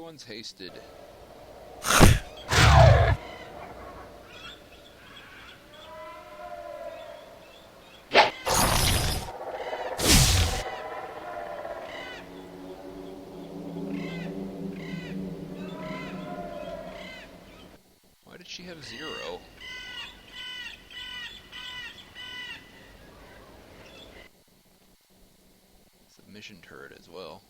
Everyone's hasted. Why did she have 0? It's a mission turret as well.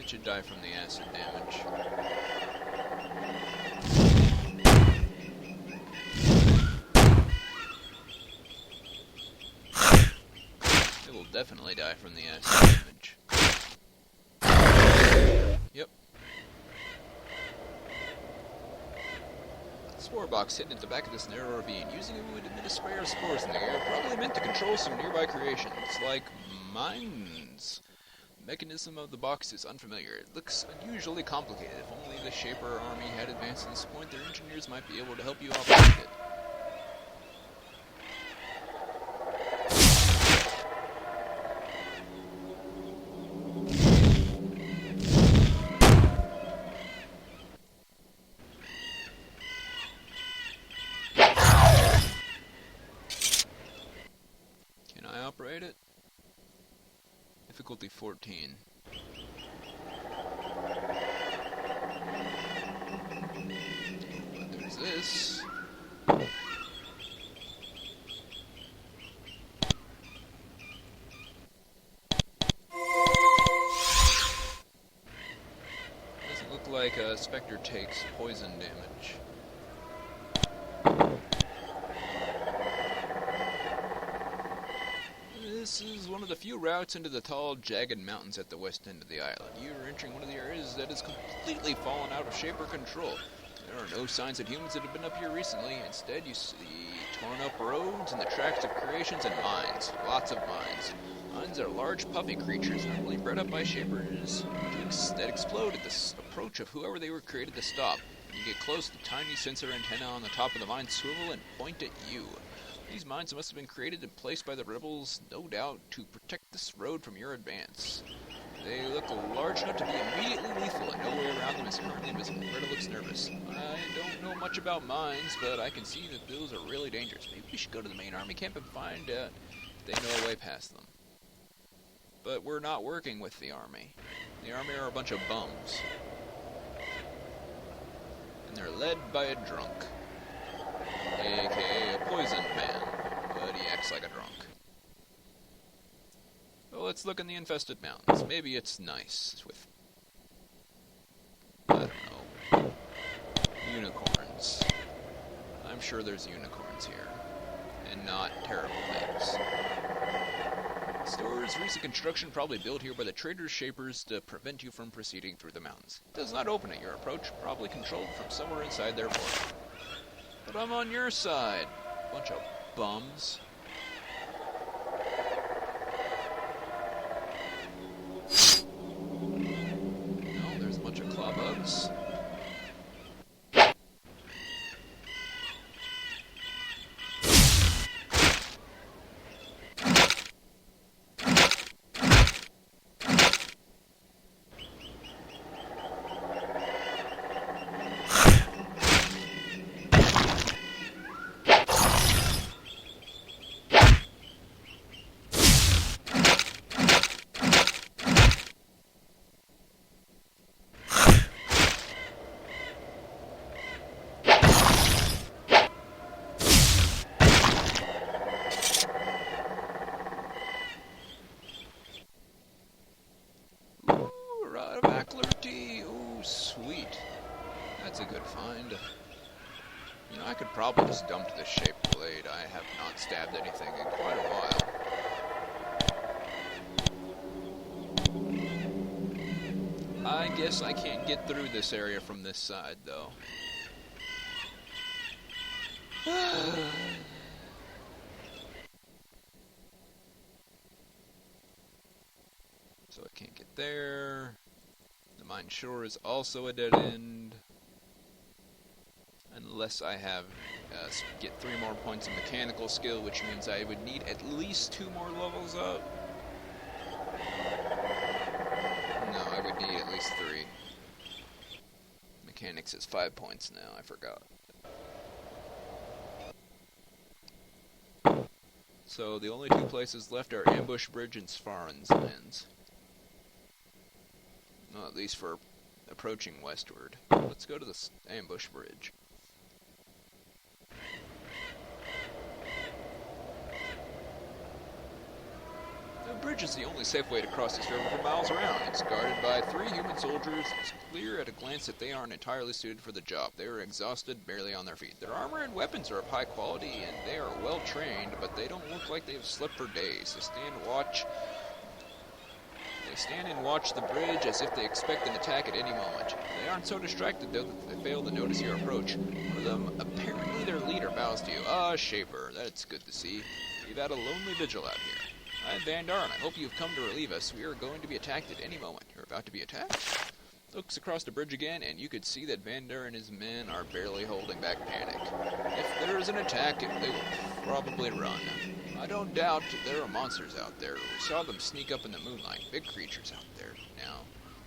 Should die from the acid damage. It will definitely die from the acid damage. Yep. Spore box hidden at the back of this narrow ravine. Using it would emit a spray of spores in the air, probably meant to control some nearby creations, like mines. The mechanism of the box is unfamiliar. It looks unusually complicated. If only the Shaper army had advanced to this point, their engineers might be able to help you operate it. Can I operate it? Difficulty 14. But there's this. Doesn't look like a Spectre takes poison damage. This is one of the few routes into the tall, jagged mountains at the west end of the island. You are entering one of the areas that has completely fallen out of Shaper control. There are no signs that humans have been up here recently. Instead, you see torn up roads and the tracks of creations and mines. Lots of mines. Mines are large, puffy creatures, normally bred up by Shapers that explode at the approach of whoever they were created to stop. When you get close, the tiny sensor antenna on the top of the mine swivel and point at you. These mines must have been created and placed by the rebels, no doubt, to protect this road from your advance. They look large enough to be immediately lethal, and no way around them is currently visible. Greta looks nervous. I don't know much about mines, but I can see that those are really dangerous. Maybe we should go to the main army camp and find out if they know a way past them. But we're not working with the army. The army are a bunch of bums. And they're led by a drunk. A.k.a. a poisoned man, but he acts like a drunk. Well, let's look in the infested mountains. Maybe it's nice with, I don't know, unicorns. I'm sure there's unicorns here, and not terrible things. Store's recent construction probably built here by the traders' Shapers to prevent you from proceeding through the mountains. It does not open at your approach, probably controlled from somewhere inside their border. But I'm on your side, bunch of bums. No, there's a bunch of claw bugs. That's a good find. You know, I could probably just dump this shaped blade. I have not stabbed anything in quite a while. I guess I can't get through this area from this side, though. So I can't get there. The mine shore is also a dead end. Unless I have get 3 more points of mechanical skill, which means I would need at least 2 more levels up. No, I would need at least 3. Mechanics is 5 points now, I forgot. So the only 2 places left are Ambush Bridge and Svaren's Lands. Well, at least for approaching westward. Let's go to the Ambush Bridge. The bridge is the only safe way to cross this river for miles around. It's guarded by 3 human soldiers. It's clear at a glance that they aren't entirely suited for the job. They are exhausted, barely on their feet. Their armor and weapons are of high quality, and they are well trained, but they don't look like they've slept for days. They stand and watch the bridge as if they expect an attack at any moment. They aren't so distracted, though, that they fail to notice your approach. One of them, apparently their leader, bows to you. Ah, Shaper, that's good to see. We've had a lonely vigil out here. I'm Vandar, and I hope you've come to relieve us. We are going to be attacked at any moment. You're about to be attacked? Looks across the bridge again, and you could see that Vandar and his men are barely holding back panic. If there is an attack, they will probably run. I don't doubt there are monsters out there. We saw them sneak up in the moonlight. Big creatures out there now.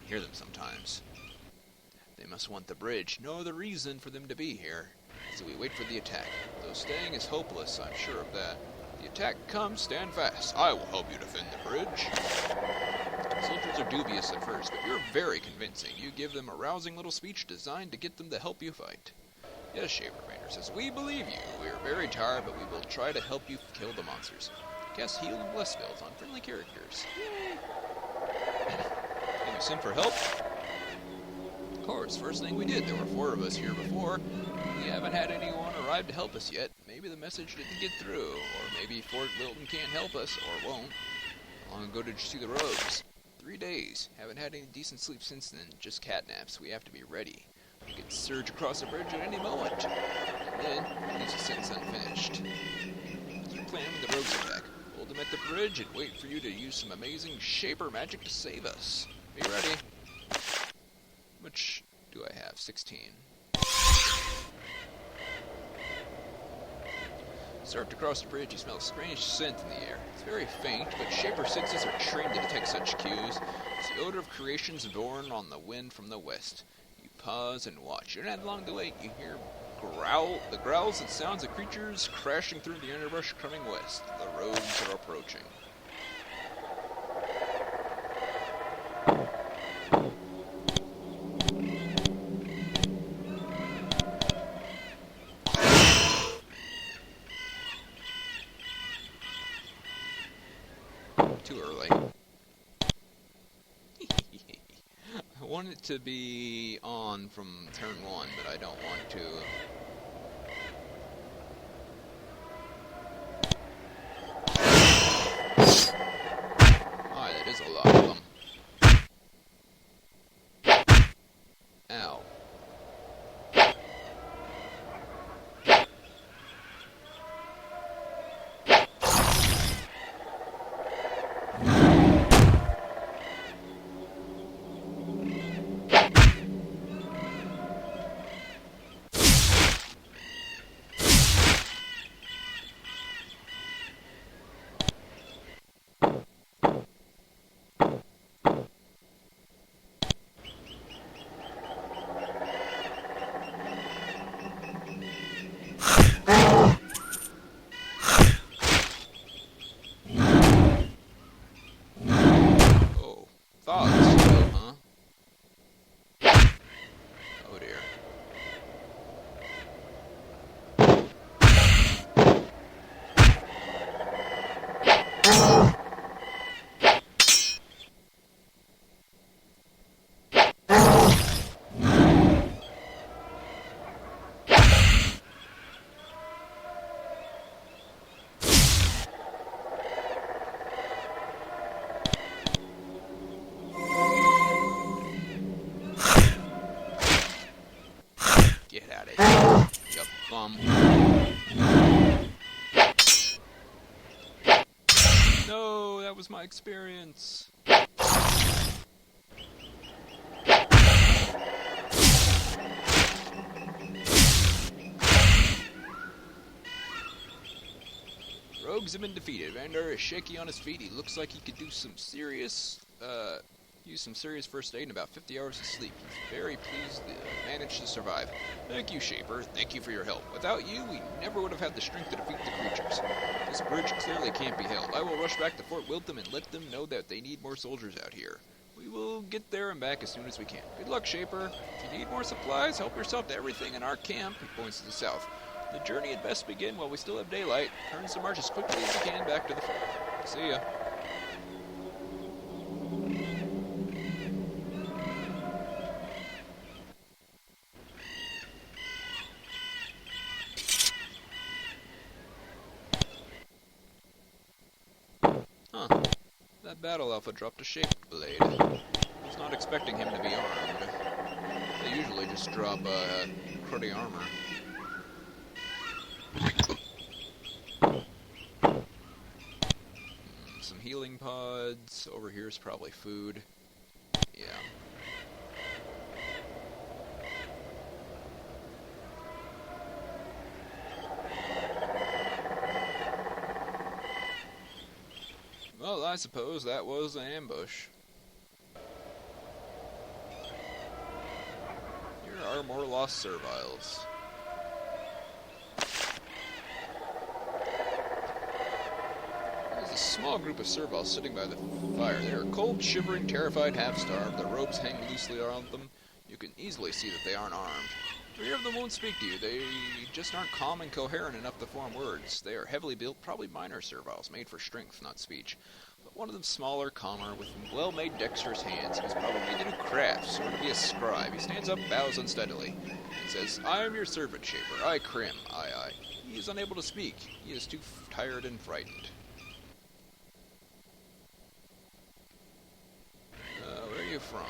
I hear them sometimes. They must want the bridge. No other reason for them to be here. So we wait for the attack. Though staying is hopeless, I'm sure of that. The attack comes, stand fast. I will help you defend the bridge. Soldiers are dubious at first, but you're very convincing. You give them a rousing little speech designed to get them to help you fight. Yes, Shaper Ranger says, we believe you. We are very tired, but we will try to help you kill the monsters. Cast Heal and Bless spells on friendly characters. Yay! Can you send for help? Of course, first thing we did. There were 4 of us here before. We haven't had anyone arrive to help us yet. Maybe the message didn't get through, or maybe Fort Wilton can't help us, or won't. How long ago did you see the rogues? 3 days. Haven't had any decent sleep since then. Just catnaps. We have to be ready. We could surge across the bridge at any moment. And then, leaves a sentence unfinished. What's your plan when the rogues attack? Hold them at the bridge and wait for you to use some amazing Shaper magic to save us. Be ready. Which do I have? 16. Start to cross the bridge, you smell a strange scent in the air. It's very faint, but Shaper senses are trained to detect such cues. It's the odor of creations born on the wind from the west. You pause and watch. You're not long to wait. You hear the growls and sounds of creatures crashing through the underbrush coming west. The rogues are approaching. Too early. I want it to be on from turn 1, but I don't want to. Ah, that is a lot of them. Ow. That was my experience. Rogues have been defeated. Vandar is shaky on his feet. He looks like he could do some serious, use some serious first aid and about 50 hours of sleep. He's very pleased to manage to survive. Thank you, Shaper. Thank you for your help. Without you, we never would have had the strength to defeat the creatures. This bridge clearly can't be held. I will rush back to Fort Wiltham and let them know that they need more soldiers out here. We will get there and back as soon as we can. Good luck, Shaper. If you need more supplies, help yourself to everything in our camp. He points to the south. The journey had best begin while we still have daylight. Turns to march as quickly as you can back to the fort. See ya. Huh. That battle alpha dropped a shaped blade. I was not expecting him to be armed. They usually just drop cruddy armor. Some healing pods. Over here is probably food. Yeah. Well, I suppose that was an ambush. Here are more lost serviles. A small group of serviles sitting by the fire. They are cold, shivering, terrified, half-starved. Their robes hang loosely around them. You can easily see that they aren't armed. 3 of them won't speak to you. They just aren't calm and coherent enough to form words. They are heavily built, probably minor serviles, made for strength, not speech. But one of them smaller, calmer, with well-made, dexterous hands. He's probably made to do crafts, or to be a scribe. He stands up, bows unsteadily, and says, I am your servant, Shaper. I, Krim. Aye. He is unable to speak. He is too tired and frightened. Where are you from?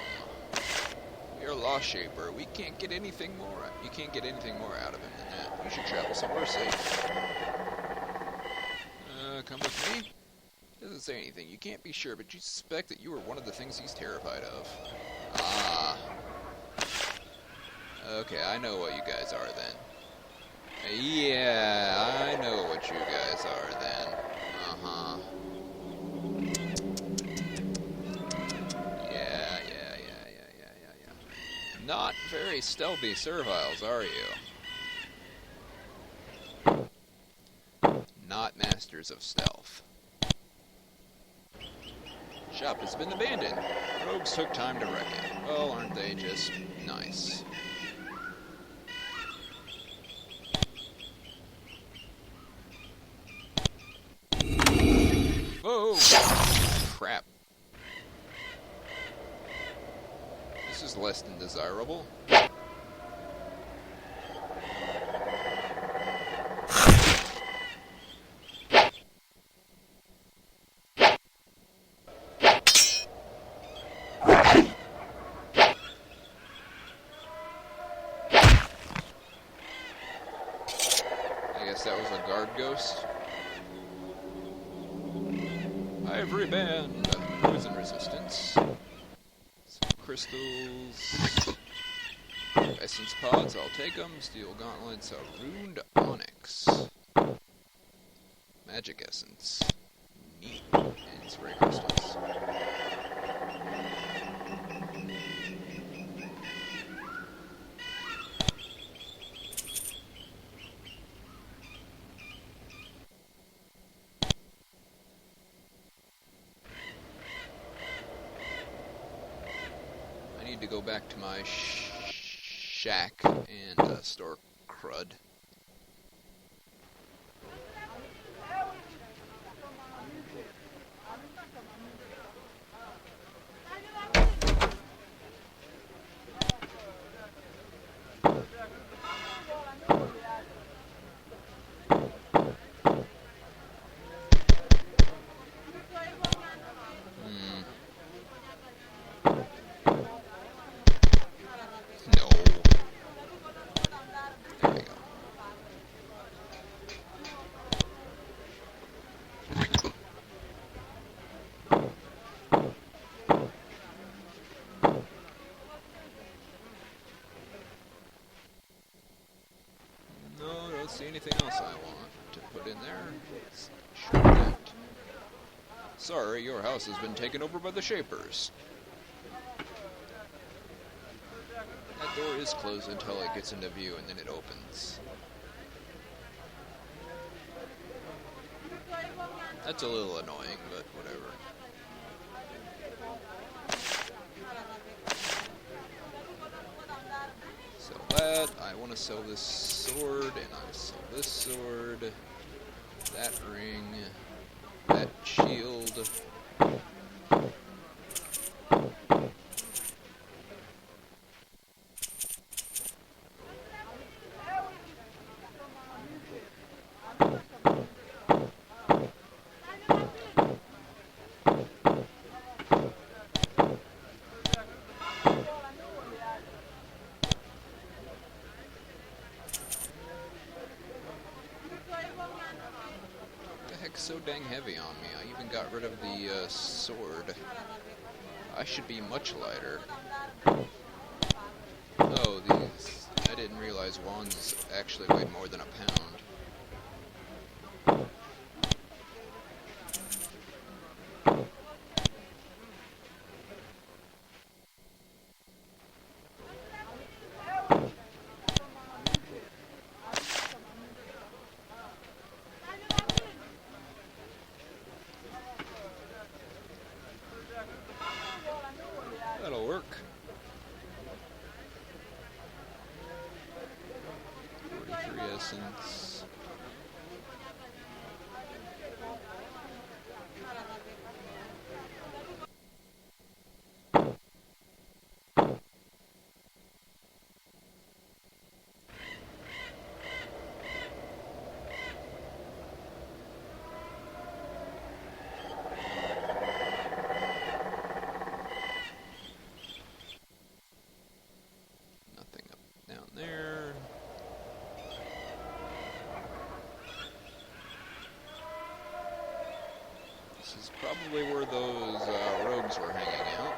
We are Lost, Shaper. We can't get anything more. You can't get anything more out of him than that. You should travel somewhere safe. Come with me? Doesn't say anything. You can't be sure, but you suspect that you are one of the things he's terrified of. Ah. Okay, I know what you guys are then. Yeah, I know what you guys are then. Uh-huh. Not very stealthy serviles, are you? Not masters of stealth. Shop has been abandoned. Rogues took time to wreck it. Well, aren't they just nice? Whoa! Crap. This is less than desirable. I guess that was a guard ghost. Ivory band, poison resistance. Crystals, essence pods, I'll take them. Steel gauntlets, a ruined onyx, magic essence, neat, and spray crystals. To go back to my shack and store crud. anything else I want to put in there. Let's show that. Sorry, your house has been taken over by the Shapers. That door is closed until it gets into view, and then it opens. That's a little annoying, but whatever. Sell that. I want to sell this sword, and I sell this sword. That ring. That shield. So dang heavy on me. I even got rid of the sword. I should be much lighter. Oh, these. I didn't realize wands actually weighed more than a pound. That'll work. 43 essence. There. This is probably where those rogues were hanging out.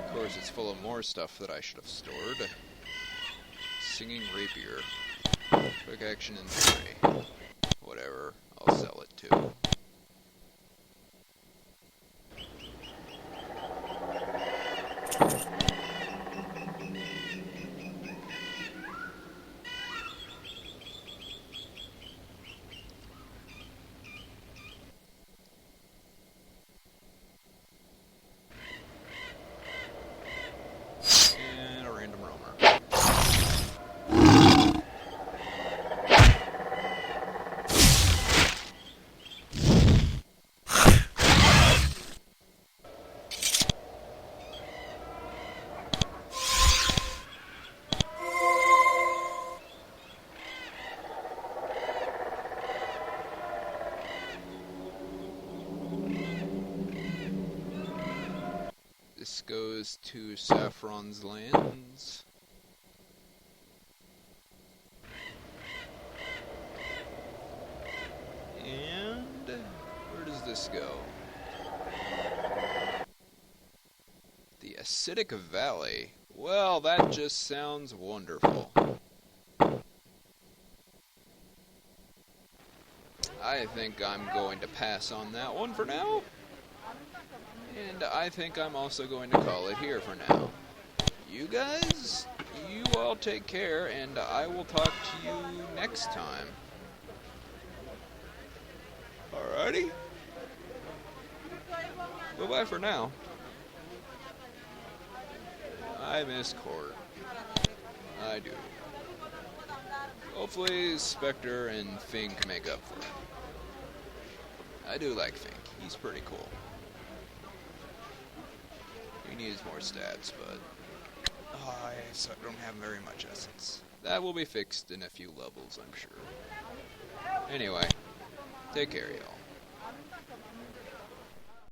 Of course, it's full of more stuff that I should have stored. Singing rapier. Quick action in 3. Whatever. I'll sell it too. This goes to Saffron's lands. And where does this go? The Acidic Valley. Well, that just sounds wonderful. I think I'm going to pass on that one for now. And I think I'm also going to call it here for now. You guys, you all take care, and I will talk to you next time. Alrighty? Bye-bye for now. I miss Court. I do. Hopefully Spectre and Fink make up for it. I do like Fink. He's pretty cool. He needs more stats, but I don't have very much essence. That will be fixed in a few levels, I'm sure. Anyway, take care, y'all.